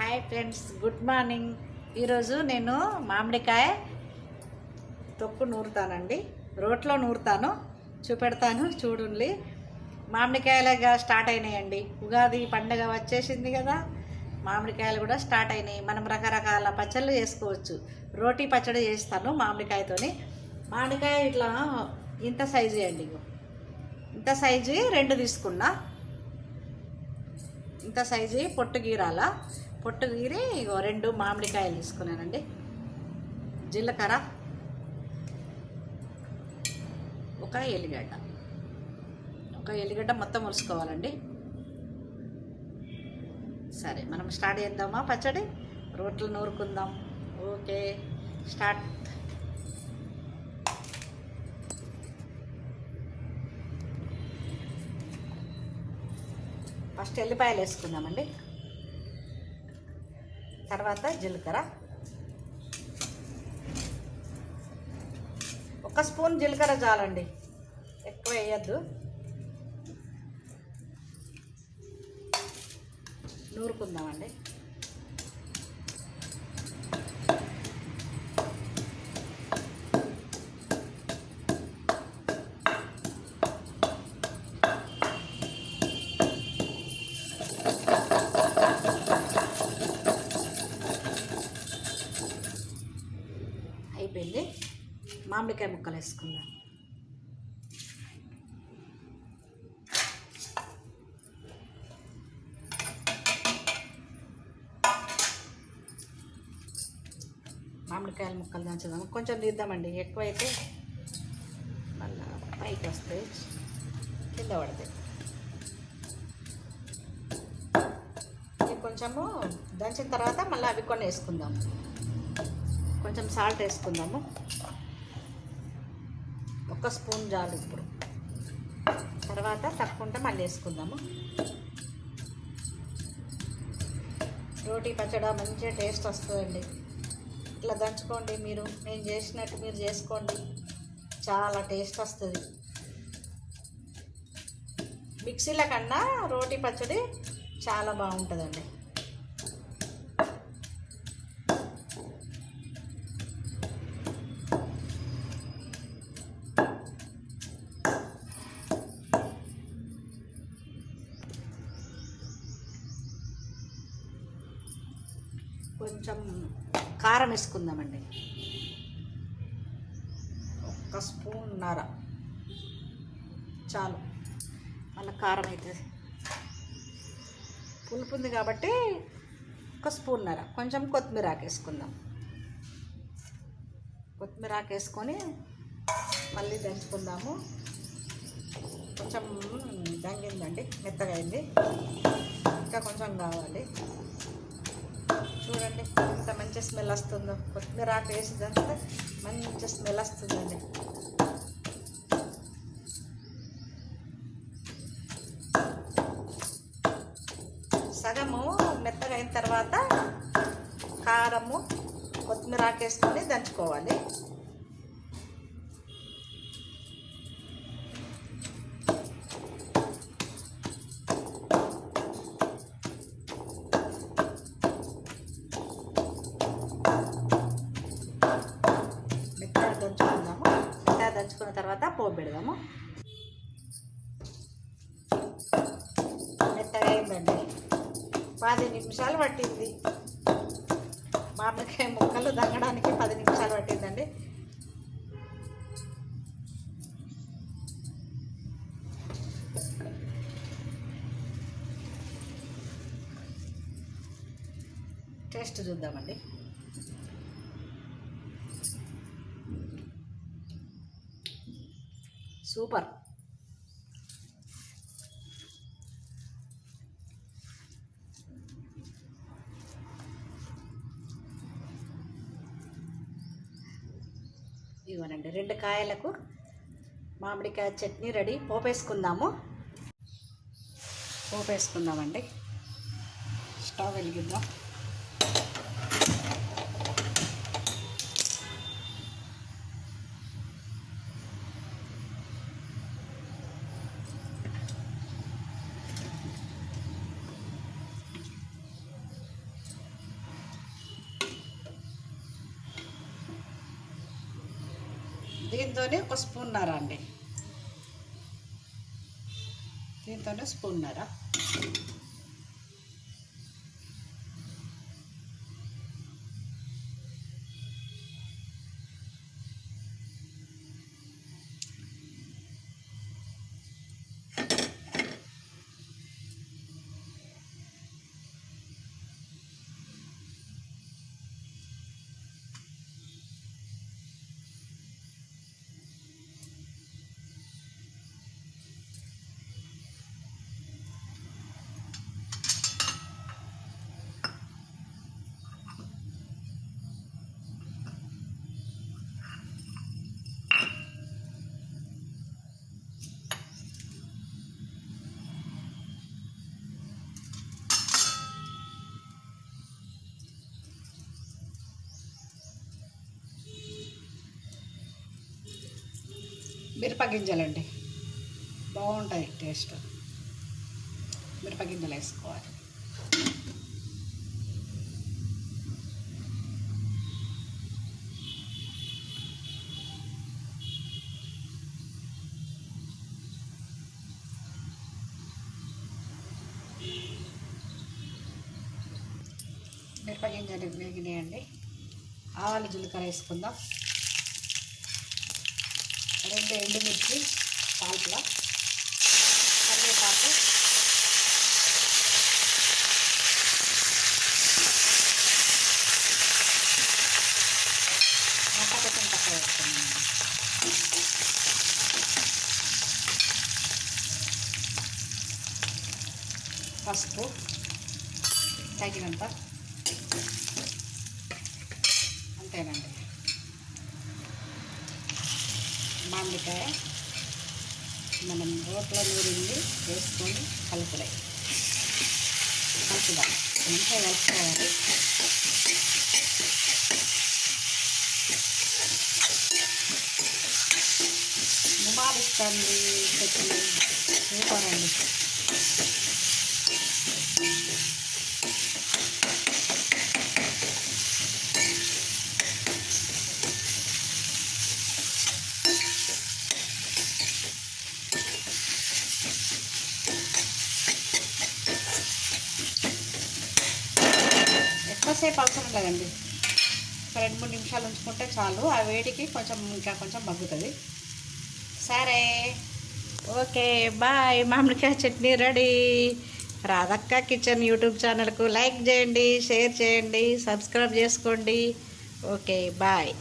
Hi friends, good morning. ఈరోజు నేను మామిడికాయ తొక్కు నూరుతానండి. రోట్లో నూరుతాను, చూపెడతాను చూడండి. మామిడికాయలుగా స్టార్ట్ అయినాయండి. ఉగాది పండుగ వచ్చేసింది కదా, మామిడికాయలు కూడా స్టార్ట్ అయినాయి. మనం రకరకాల పచ్చళ్ళు చేసుకోవచ్చు. రోటీ పచ్చడి చేస్తాను మామిడికాయతోని. మామిడికాయ ఇట్లా ఇంత సైజు అండి, ఇంత సైజు 2 తీసుకున్నా. ఇంత సైజు పొట్టు గీరాల, పొట్టు గీరి 2 మామిడికాయలు తీసుకున్నానండి. జీలకర్ర, ఒక ఎల్లిగడ్డ మొత్తం మురుసుకోవాలండి. సరే, మనం స్టార్ట్ చేద్దామా పచ్చడి? రోట్లు నూరుకుందాం. Okay, start. ఫస్ట్ ఎల్లిపాయలు వేసుకుందామండి, తర్వాత జీలకర్ర. 1 స్పూన్ జీలకర్ర చాలండి, ఎక్కువ వేయద్దు. నూరుకుందామండి. అయిపోయింది. మామిడికాయ ముక్కలు వేసుకుందాం. మామిడికాయల ముక్కలు దంచుదాము. కొంచెం తీద్దామండి, ఎక్కువైతే మళ్ళీ పైకి వస్తాయి, కింద పడతాయి. ఇవి కొంచెము దంచిన తర్వాత మళ్ళీ అవి కొన్ని వేసుకుందాము. కొంచెం సాల్ట్ వేసుకుందాము, 1 స్పూన్ చాలు ఇప్పుడు. తర్వాత తక్కువ మళ్ళీ వేసుకుందాము. రోటీ పచ్చడి మంచిగా టేస్ట్ వస్తుందండి. ఇట్లా దంచుకోండి, మీరు నేను చేసినట్టు మీరు చేసుకోండి, చాలా టేస్ట్ వస్తుంది. మిక్సీల కన్నా రోటీ పచ్చడి చాలా బాగుంటుందండి. కొంచెం కారం వేసుకుందామండి, 1 స్పూన్నర చాలు. మళ్ళీ కారం అయితే పులుపు ఉంది కాబట్టి 1 స్పూన్నర. కొంచెం కొత్తిమీర వేసుకుందాం. కొత్తిమీర వేసుకొని మళ్ళీ దంచుకుందాము. కొంచెం దంగిందండి, మెత్తగా అయింది, ఇంకా కొంచెం కావాలి. చూడండి ఎంత మంచి స్మెల్ వస్తుందో. కొత్తిమీర వేసిదంతా మంచి స్మెల్ వస్తుందండి. సగము మెత్తగా అయిన తర్వాత కారము కొత్తిమీర వేసుకొని దంచుకోవాలి. దంచుకున్న తర్వాత పోపు పెడదాము. మెత్తగా అయిందండి, 10 నిమిషాలు పట్టింది. మామిడికాయ ముక్కలు దంగడానికి 10 నిమిషాలు పట్టిందండి. టేస్ట్ చూద్దామండి. సూపర్. ఇవ్వనండి, 2 కాయలకు మామిడికాయ చట్నీ రెడీ. పోపేసుకుందాము. పోపేసుకుందామండి. స్టవ్ వెలిగిద్దాం. దీంతోనే ఒక స్పూన్నర అండి, దీంతోనే స్పూన్నర. మిరపగింజలండి, బాగుంటుంది టేస్ట్. మిరపగింజలు వేసుకోవాలి. మిరపగింజలు వేగినాయండి. ఆవాలు జీలకర్ర వేసుకుందాం. 2 ఎండుమిర్చి కాల్పులా, కరివేపాకు, మంట కొంచెం తక్కువ వేసుకున్నాను. పసుపు తగినంత, అంతేనండి. మామిడికాయ మనం రోట్లో నూరింది వేసుకొని కలుపుదాం. మంచిగా కలుపుకోవాలి. గుమాలిస్తుంది చట్నీ, సూపర్ అండి. ఎక్కువసేపు అవసరం లేదండి, 2-3 నిమిషాలు ఉంచుకుంటే చాలు. ఆ వేడికి కొంచెం ఇంకా కొంచెం మగ్గుతుంది. సరే, ఓకే, బాయ్. మామిడికాయ chutney ready. Radhakka kitchen YouTube ఛానల్కు లైక్ చేయండి, షేర్ చేయండి, సబ్స్క్రైబ్ చేసుకోండి. Okay, bye.